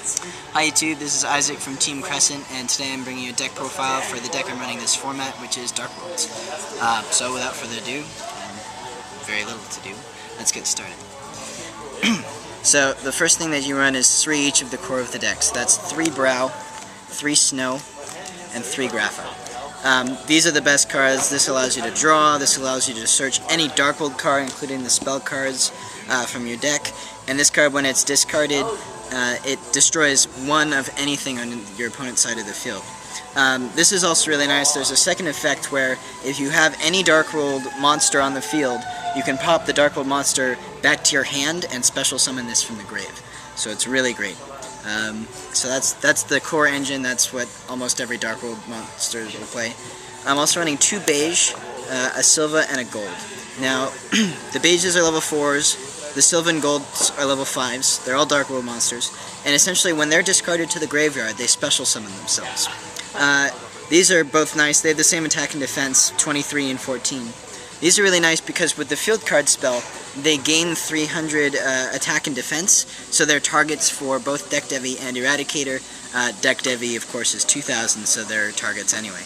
Hi YouTube, this is Isaac from Team Crescent, and today I'm bringing you a deck profile for the deck I'm running this format, which is Dark Worlds. So without further ado, and very little to do, let's get started. So the first thing that you run is 3 each of the core of the deck. So that's 3 Brow, 3 Snow, and 3 Grapha. These are the best cards. This allows you to draw, this allows you to search any Dark World card, including the spell cards from your deck. And this card, when it's discarded, it destroys one of anything on your opponent's side of the field. This is also really nice. There's a second effect where if you have any Dark World monster on the field, you can pop the Dark World monster back to your hand and special summon this from the grave. So it's really great. So that's the core engine. That's what almost every Dark World monster will play. I'm also running 2 beige, a silver, and a gold. Now, the beiges are level 4s. The silver and golds are level 5s. They're all Dark World monsters. And essentially, when they're discarded to the graveyard, they special summon themselves. These are both nice. They have the same attack and defense, 23 and 14. These are really nice because with the field card spell, they gain 300 attack and defense, so they're targets for both Deck Devi and Eradicator. Deck Devi, of course, is 2,000, so they're targets anyway.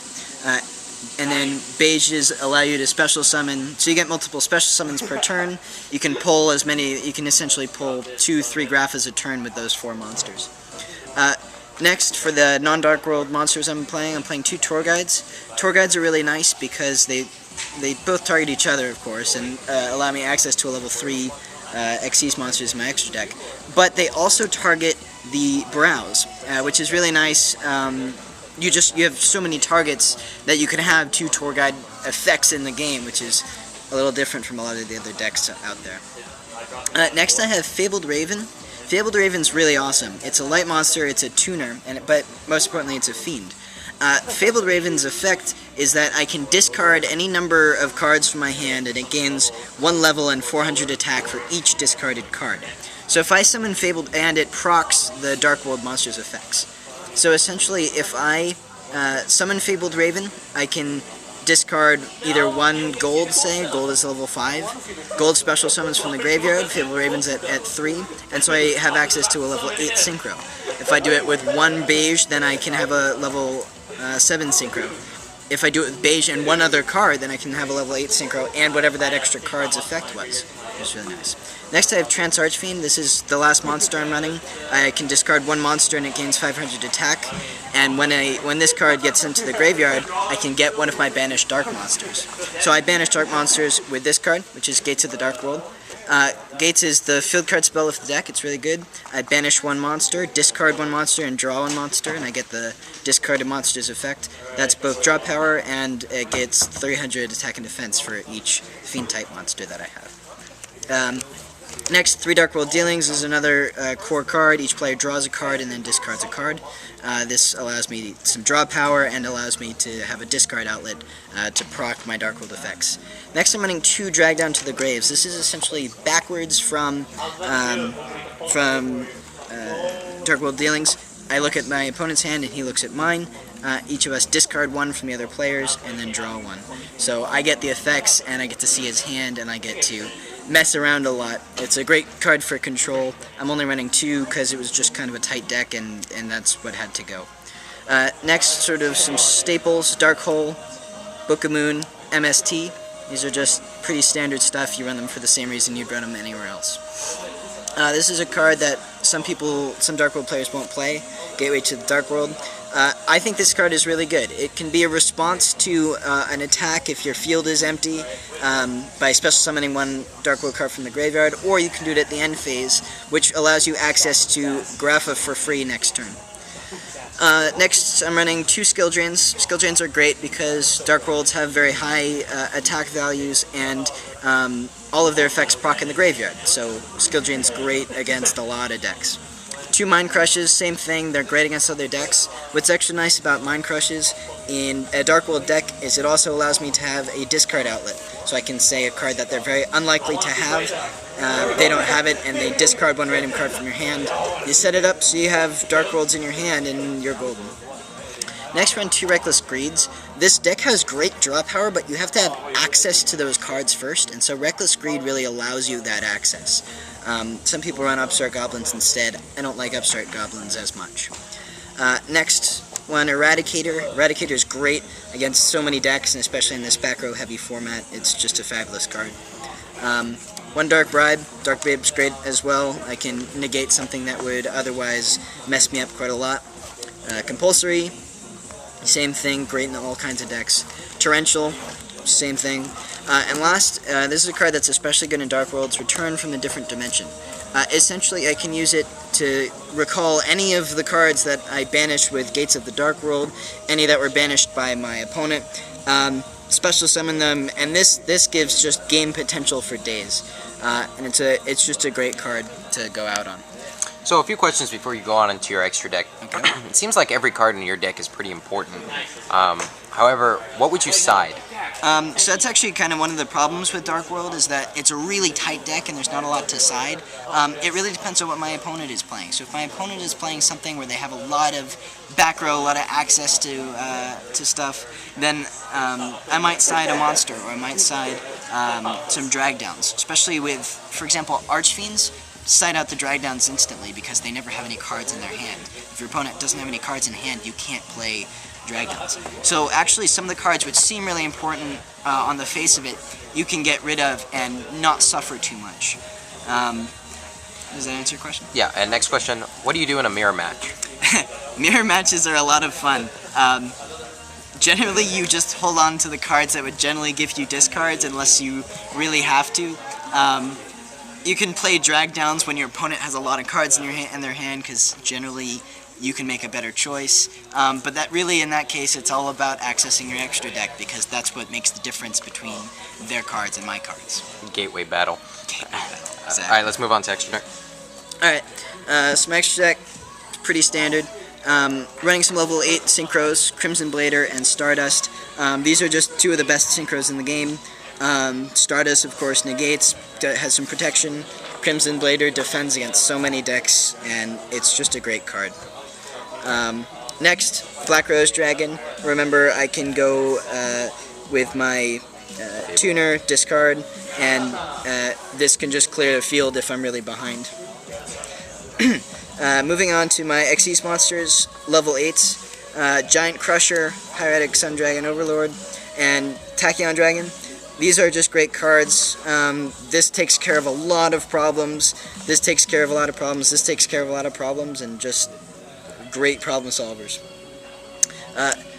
And then beiges allow you to special summon, so you get multiple special summons per turn. You can pull as many, you can essentially pull 2-3 Graphas a turn with those 4 monsters. Next, for the non-Dark World monsters I'm playing 2 Tour Guides. Tour Guides are really nice because they both target each other, of course, and allow me access to a level 3 Xyz monsters in my extra deck. But they also target the Brows, which is really nice. You have so many targets that you can have 2 Tour Guide effects in the game, which is a little different from a lot of the other decks out there. Next I have Fabled Raven. Fabled Raven's really awesome. It's a light monster, it's a tuner, but most importantly it's a fiend. Fabled Raven's effect is that I can discard any number of cards from my hand and it gains 1 level and 400 attack for each discarded card. So if I summon Fabled, and it procs the Dark World monster's effects. So essentially, if I summon Fabled Raven, I can discard either 1 gold, say, gold is level 5, gold special summons from the graveyard, Fabled Raven's at 3, and so I have access to a level 8 synchro. If I do it with 1 beige, then I can have a level 7 synchro. If I do it with beige and 1 other card, then I can have a level 8 synchro and whatever that extra card's effect was. It's really nice. Next I have Trance Archfiend. This is the last monster I'm running. I can discard 1 monster and it gains 500 attack, and when this card gets into the graveyard, I can get one of my banished dark monsters. So I banish dark monsters with this card, which is Gates of the Dark World. Gates is the field card spell of the deck. It's really good. I banish 1 monster, discard 1 monster, and draw 1 monster, and I get the discarded monster's effect. That's both draw power, and it gets 300 attack and defense for each fiend type monster that I have. Next, 3 Dark World Dealings is another core card. Each player draws a card and then discards a card. This allows me some draw power and allows me to have a discard outlet to proc my Dark World effects. Next, I'm running 2 Drag Down to the Graves. This is essentially backwards from Dark World Dealings. I look at my opponent's hand and he looks at mine. Each of us discard 1 from the other players and then draw 1. So I get the effects and I get to see his hand and I get to mess around a lot. It's a great card for control. I'm only running 2 because it was just kind of a tight deck and that's what had to go. Next, sort of some staples: Dark Hole, Book of Moon, MST. These are just pretty standard stuff. You run them for the same reason you'd run them anywhere else. This is a card that some Dark World players won't play, Gateway to the Dark World. I think this card is really good. It can be a response to an attack if your field is empty by special summoning 1 Dark World card from the graveyard, or you can do it at the end phase, which allows you access to Grapha for free next turn. Next, I'm running 2 Skill Drains. Skill Drains are great because Dark Worlds have very high attack values and all of their effects proc in the graveyard, so Skill Drain's great against a lot of decks. 2 Mind Crushes, same thing, they're great against other decks. What's extra nice about Mind Crushes in a Dark World deck is it also allows me to have a discard outlet. So I can say a card that they're very unlikely to have, they don't have it, and they discard 1 random card from your hand. You set it up so you have Dark Worlds in your hand and you're golden. Next, run 2 Reckless Greeds. This deck has great draw power, but you have to have access to those cards first, and so Reckless Greed really allows you that access. Some people run Upstart Goblins instead. I don't like Upstart Goblins as much. Next one, Eradicator. Eradicator is great against so many decks, and especially in this back row heavy format. It's just a fabulous card. One Dark Bribe. Dark Bribe's great as well. I can negate something that would otherwise mess me up quite a lot. Compulsory, same thing, great in all kinds of decks. Torrential, same thing. And last, this is a card that's especially good in Dark Worlds, Return from the Different Dimension. Essentially, I can use it to recall any of the cards that I banished with Gates of the Dark World, any that were banished by my opponent, special summon them, and this gives just game potential for days. And it's just a great card to go out on. So a few questions before you go on into your extra deck. Okay. It seems like every card in your deck is pretty important. However, what would you side? So that's actually kind of one of the problems with Dark World, is that it's a really tight deck and there's not a lot to side. It really depends on what my opponent is playing. So if my opponent is playing something where they have a lot of back row, a lot of access to stuff, then I might side a monster, or I might side some drag downs. Especially with, for example, Archfiends. Side out the drag downs instantly because they never have any cards in their hand. If your opponent doesn't have any cards in hand, you can't play drag downs. So actually some of the cards which seem really important on the face of it, you can get rid of and not suffer too much. Does that answer your question? Yeah, and next question, what do you do in a mirror match? Mirror matches are a lot of fun. Generally you just hold on to the cards that would generally give you discards unless you really have to. You can play drag downs when your opponent has a lot of cards in their hand, because generally you can make a better choice. But that really, in that case, it's all about accessing your extra deck, because that's what makes the difference between their cards and my cards. Gateway battle. Gateway battle. Exactly. Alright, let's move on to extra deck. Alright, some extra deck, pretty standard. Running some level 8 synchros, Crimson Blader and Stardust. These are just two of the best synchros in the game. Stardust, of course, negates, has some protection. Crimson Blader defends against so many decks, and it's just a great card. Next, Black Rose Dragon. Remember, I can go with my tuner, discard, and this can just clear the field if I'm really behind. Moving on to my Xyz monsters, level 8s. Giant Crusher, Hieratic Sun Dragon Overlord, and Tachyon Dragon. These are just great cards. This takes care of a lot of problems. This takes care of a lot of problems. This takes care of a lot of problems, and just great problem solvers.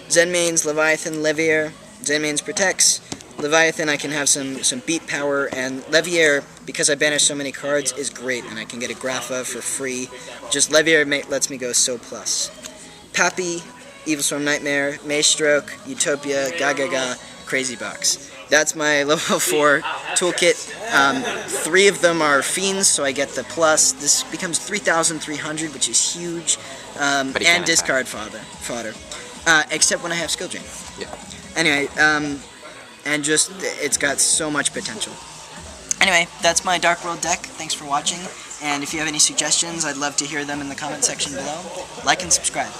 Zenmaines, Leviathan, Levier. Zenmaines protects. Leviathan, I can have some beat power, and Levier, because I banish so many cards, is great, and I can get a Grapha for free. Just Levier lets me go so plus. Pappy, Evilswarm Nightmare, Maestroke, Utopia, Gagaga, Crazy Box. That's my level 4 toolkit. 3 of them are Fiends, so I get the plus. This becomes 3,300, which is huge. And discard fodder. Except when I have Skill Drain. Yeah. Anyway, and just, it's got so much potential. Anyway, that's my Dark World deck. Thanks for watching. And if you have any suggestions, I'd love to hear them in the comment section below. Like and subscribe.